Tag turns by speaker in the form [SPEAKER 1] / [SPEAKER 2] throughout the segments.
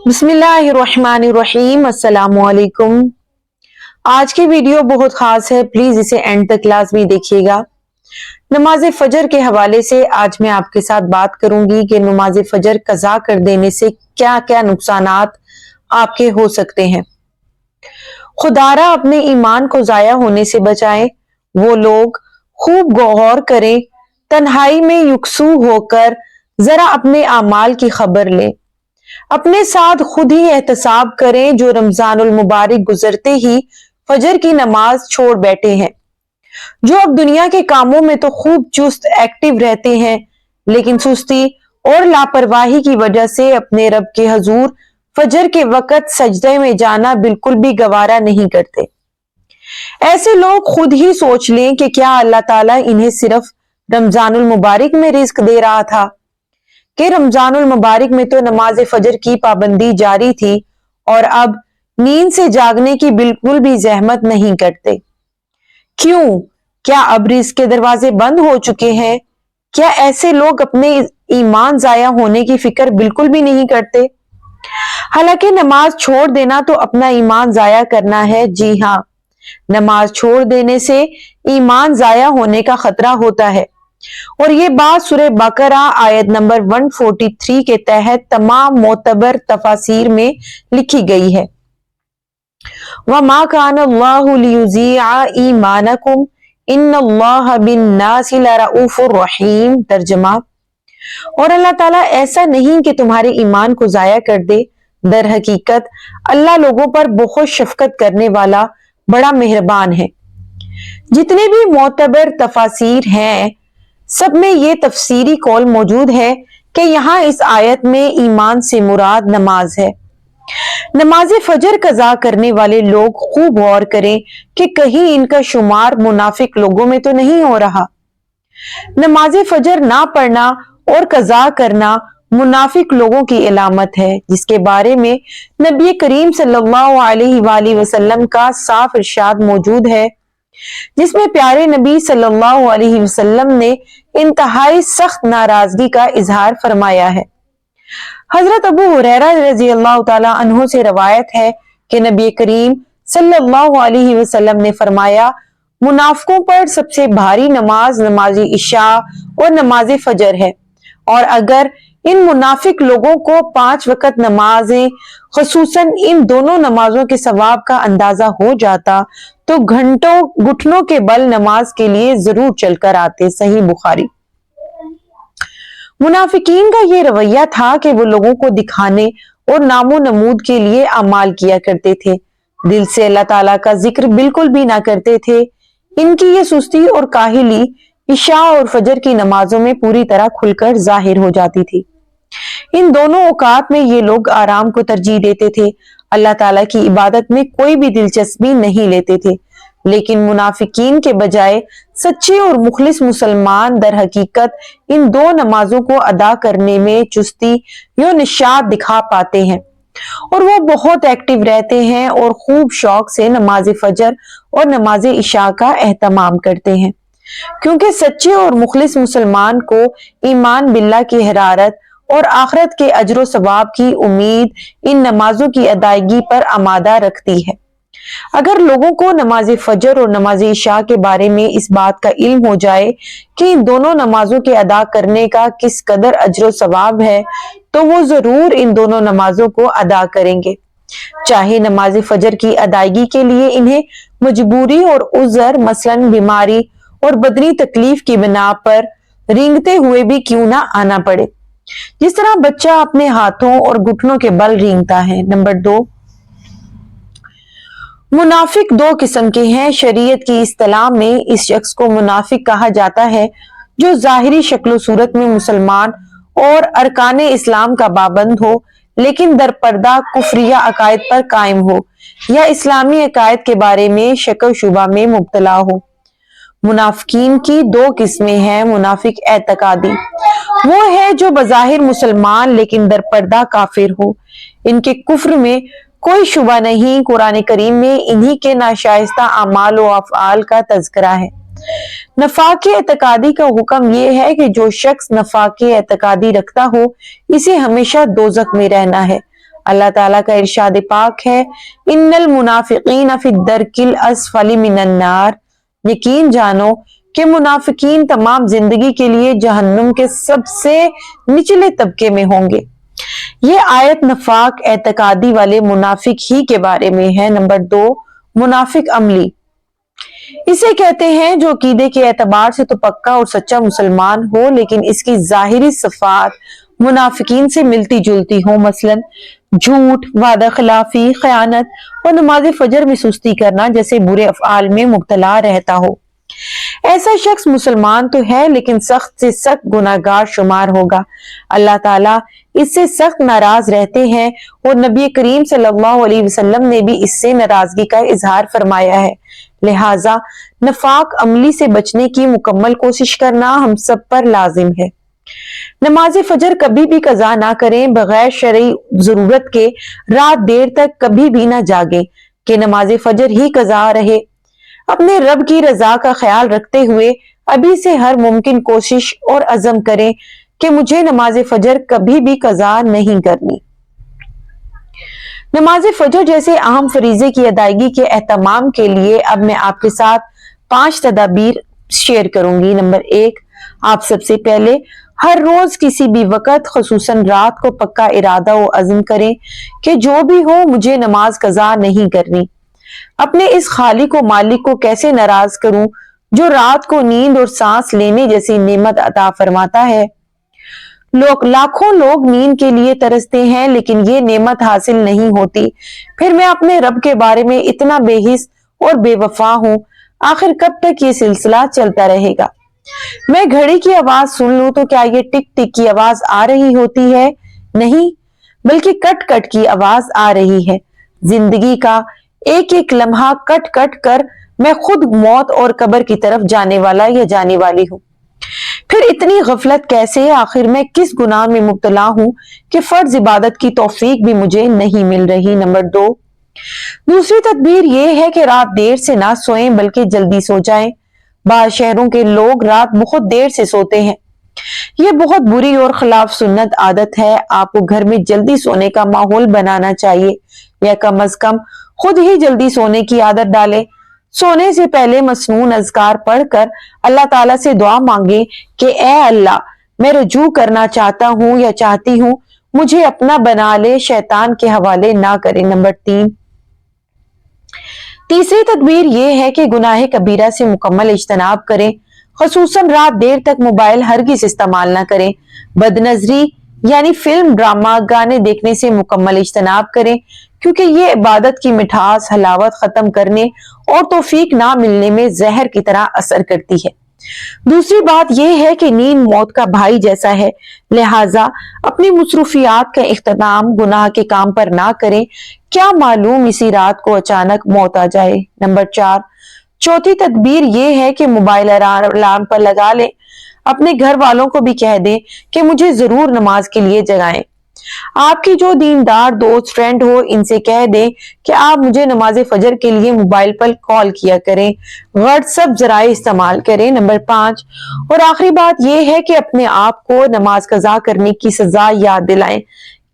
[SPEAKER 1] बिस्मिल्लाहिर्रहमानिर्रहीम, अस्सलामुअलैकुम। आज की वीडियो बहुत खास है, प्लीज इसे एंड तक लाजमी देखिएगा। नमाज फजर के हवाले से आज मैं आपके साथ बात करूंगी कि नमाज फजर कज़ा कर देने से क्या क्या नुकसानात आपके हो सकते हैं। खुदारा अपने ईमान को जाया होने से बचाएं। वो लोग खूब गौर करें, तन्हाई में युक्सू होकर जरा अपने आमाल की खबर लें। अपने साथ खुद ही एहतसाब करें जो रमजानुल मुबारक गुजरते ही फजर की नमाज छोड़ बैठे हैं, जो अब दुनिया के कामों में तो खूब चुस्त एक्टिव रहते हैं, लेकिन सुस्ती और लापरवाही की वजह से अपने रब के हजूर फजर के वक्त सजदे में जाना बिल्कुल भी गवारा नहीं करते। ऐसे लोग खुद ही सोच लें कि क्या अल्लाह ताला इन्हें सिर्फ रमजानुल मुबारक में रिस्क दे रहा था कि रमजानुल मुबारक में तो नमाज फजर की पाबंदी जारी थी और अब नींद से जागने की बिल्कुल भी जहमत नहीं करते। क्यों? क्या अब रिस्क के दरवाजे बंद हो चुके हैं? क्या ऐसे लोग अपने ईमान जाया होने की फिक्र बिल्कुल भी नहीं करते? हालांकि नमाज छोड़ देना तो अपना ईमान जाया करना है। जी हाँ, नमाज छोड़ देने से ईमान जाया होने का खतरा होता है और ये बात सूरह बकरा आयत नंबर 143 के तहत तमाम मोतबर तफासीर में लिखी गई है। वमा कान अल्लाहु लियुज़ीअ ईमानकुम इन्नल्लाह बिन्नासि लरऊफुर रहीम। तर्जुमा, और अल्लाह ताला ऐसा नहीं कि तुम्हारे ईमान को जाया कर दे, दर हकीकत अल्लाह लोगों पर बहुत शफकत करने वाला बड़ा मेहरबान है। जितने भी मोतबर तफासीर हैं सब में ये तफसीरी कौल मौजूद है कि यहाँ इस आयत में ईमान से मुराद नमाज है। नमाज फजर कज़ा करने वाले लोग खूब गौर करें कि कहीं इनका शुमार मुनाफिक लोगों में तो नहीं हो रहा। नमाज फजर ना पढ़ना और कज़ा करना मुनाफिक लोगों की अलामत है, जिसके बारे में नबी करीम सल्लल्लाहु अलैहि वसल्लम का साफ इरशाद मौजूद है, जिसमें प्यारे नबी सल्लल्लाहु अलैहि वसल्लम ने इंतहाई सख्त नाराजगी का इजहार फरमाया है। हजरत अबू हुरैरा रज़ी अल्लाह ताला अन्हु से रवायत है कि नबी करीम सल्लल्लाहु अलैहि वसल्लम ने फरमाया, मुनाफिकों पर सबसे भारी नमाज नमाज इशा और नमाज फजर है, और अगर इन मुनाफिक लोगों को 5 वक्त नमाजें खसूसन इन दोनों नमाजों के सवाब का अंदाजा हो जाता तो घंटों घुटनों के बल नमाज के लिए जरूर चलकर आते। सही बुखारी। मुनाफिकीन का ये रवैया था कि वो लोगों को दिखाने और नामो नमूद के लिए अमाल किया करते थे, दिल से अल्लाह ताला का जिक्र बिल्कुल भी ना करते थे। इनकी ये सुस्ती और काहिली इशा और फजर की नमाजों में पूरी तरह खुलकर जाहिर हो जाती थी। इन दोनों औकात में ये लोग आराम को तरजीह देते थे, अल्लाह ताला की इबादत में कोई भी दिलचस्पी नहीं लेते थे। लेकिन मुनाफिकीन के बजाय सच्चे और मुखलिस मुसलमान दर हकीकत इन दो नमाजों को अदा करने में चुस्ती या निशात दिखा पाते हैं और वो बहुत एक्टिव रहते हैं और खूब शौक से नमाज फजर और नमाज इशा का एहतमाम करते हैं, क्योंकि सच्चे और मुखलिस मुसलमान को ईमान बिल्लाह की हरारत और आखिरत के अजर सवाब की उम्मीद इन नमाजों की अदायगी पर आमादा रखती है। अगर लोगों को नमाज फजर और नमाज इशा के बारे में इस बात का इल्म हो जाए कि इन दोनों नमाजों के अदा करने का किस कदर अजर सवाब है, तो वो जरूर इन दोनों नमाजों को अदा करेंगे, चाहे नमाज फजर की अदायगी के लिए इन्हें मजबूरी और उज़र मसलन बीमारी और बदनी तकलीफ की बिना पर रेंगते हुए भी क्यों ना आना पड़े, जिस तरह बच्चा अपने हाथों और घुटनों के बल रेंगता है। नंबर 2, मुनाफिक 2 किस्म के हैं। शरीयत की इस्तिलाह में इस शख्स को मुनाफिक कहा जाता है जो जाहिरी शक्ल सूरत में मुसलमान और अरकान इस्लाम का पाबंद हो, लेकिन दरपर्दा कुफरिया अकायद पर कायम हो या इस्लामी अकायद के बारे में शक शुबा में मुब्तला हो। मुनाफिकीन की 2 किस्में हैं। मुनाफिक एतकादी, वो है जो बज़ाहिर मुसलमान लेकिन दरपर्दा काफिर हो। इनके कुफ्र में कोई शुबा नहीं। कुरान करीम में इन्हीं के नाशाइस्ता अमाल व अफ़आल का तज़किरा है। नफाक एतकादी का हुक्म यह है कि जो शख्स नफाक एतकादी रखता हो इसे हमेशा दोज़ख में रहना है। अल्लाह ताला का इरशाद पाक है, इन्नल मुनाफिकीन फी दरकिल अस्फली मिनन नार, यकीन जानो कि मुनाफिकीन तमाम जिंदगी के लिए जहन्नुम के सबसे निचले तबके में होंगे। ये आयत नफाक एतकादी वाले मुनाफिक ही के बारे में है। नंबर 2, मुनाफिक अमली। इसे कहते हैं जो अकीदे के एतबार से तो पक्का और सच्चा मुसलमान हो, लेकिन इसकी जाहिरी सिफात मुनाफिकीन से मिलती जुलती हो, मसलन झूठ, वादा खिलाफी, खयानत और नमाज फजर में सुस्ती करना जैसे बुरे अफआल में मुब्तला रहता हो। ऐसा शख्स मुसलमान तो है लेकिन सख्त से सख्त गुनाहगार शुमार होगा। अल्लाह ताला इससे सख्त नाराज रहते हैं और नबी करीम सल्लल्लाहु अलैहि वसल्लम ने भी इससे नाराजगी का इजहार फरमाया है। लिहाजा नफाक अमली से बचने की मुकम्मल कोशिश करना हम सब पर लाजिम है। नमाज फजर कभी भी कज़ा ना करें, बगैर शरई जरूरत के रात देर तक कभी भी ना जागे कि नमाज फजर ही कज़ा रहे। अपने रब की रजा का ख्याल रखते हुए अभी से हर मुमकिन कोशिश और अज़म करें कि मुझे नमाज फजर कभी भी कज़ा नहीं करनी। नमाज फजर जैसे अहम फरीजे की अदायगी के एहतमाम के लिए अब मैं आपके साथ 5 तदाबीर शेयर करूंगी। नंबर 1, आप सबसे पहले हर रोज किसी भी वक्त खुसूसन रात को पक्का इरादा व अज़्म करें कि जो भी हो मुझे नमाज कज़ा नहीं करनी। अपने इस खालिक व मालिक को कैसे नाराज करूं जो रात को नींद और सांस लेने जैसी नेमत अता फरमाता है। लाखों लोग नींद के लिए तरसते हैं लेकिन ये नेमत हासिल नहीं होती। फिर मैं अपने रब के बारे में इतना बेहिस और बेवफा हूं। आखिर कब तक ये सिलसिला चलता रहेगा। मैं घड़ी की आवाज सुन लूं तो क्या ये टिक टिक की आवाज आ रही होती है? नहीं, बल्कि कट कट की आवाज आ रही है। जिंदगी का एक एक लम्हा कट कट कर मैं खुद मौत और कब्र की तरफ जाने वाला या जाने वाली हूं। फिर इतनी गफलत कैसे? आखिर मैं किस गुनाह में मुब्तला हूं कि फर्ज इबादत की तौफीक भी मुझे नहीं मिल रही। नंबर 2, दूसरी तदबीर यह है कि रात देर से ना सोएं बल्कि जल्दी सो जाएं। बाहर शहरों के लोग रात बहुत देर से सोते हैं। यह बहुत बुरी और खिलाफ सुन्नत आदत है। आपको घर में जल्दी सोने का माहौल बनाना चाहिए या कम अज कम खुद ही जल्दी सोने की आदत डालें। सोने से पहले मसनून अज़कार पढ़कर अल्लाह ताला से दुआ मांगे कि ए अल्लाह, मैं रुजू करना चाहता हूं या चाहती हूं, मुझे अपना बना ले, शैतान के हवाले ना करे। नंबर 3, तीसरी तदबीर यह है कि गुनाह कबीरा से मुकम्मल इज्तनाब करें। खुसूसन रात देर तक मोबाइल हरगिज़ इस्तेमाल ना करें। बदनजरी यानी फिल्म, ड्रामा, गाने देखने से मुकम्मल इज्तनाब करें क्योंकि ये इबादत की मिठास, हलावत खत्म करने और तौफीक ना मिलने में जहर की तरह असर करती है। दूसरी बात यह है कि नींद मौत का भाई जैसा है, लिहाजा अपनी मुसरूफियात का इख्तिताम गुनाह के काम पर ना करें। क्या मालूम इसी रात को अचानक मौत आ जाए। नंबर 4, चौथी तदबीर यह है कि मोबाइल अलार्म पर लगा लें। अपने घर वालों को भी कह दें कि मुझे जरूर नमाज के लिए जगाएं। आपकी जो दीनदार दोस्त, फ्रेंड हो, इनसे कह दें कि आप मुझे नमाज फजर के लिए मोबाइल पर कॉल किया करें। व्हाट्सएप जराए इस्तेमाल करें। नंबर 5 और आखिरी बात यह है कि अपने आप को नमाज कज़ा करने की सजा याद दिलाएं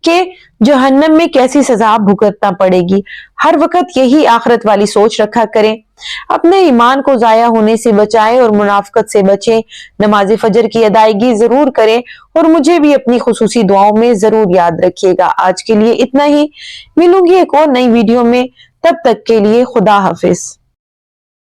[SPEAKER 1] कि जहन्नम में कैसी सजा भुगतना पड़ेगी। हर वक्त यही आखिरत वाली सोच रखा करें। अपने ईमान को जाया होने से बचाएं और मुनाफिकत से बचें। नमाज फजर की अदायगी जरूर करें और मुझे भी अपनी खुसूसी दुआओं में जरूर याद रखिएगा। आज के लिए इतना ही, मिलूंगी एक और नई वीडियो में। तब तक के लिए खुदा हाफिज।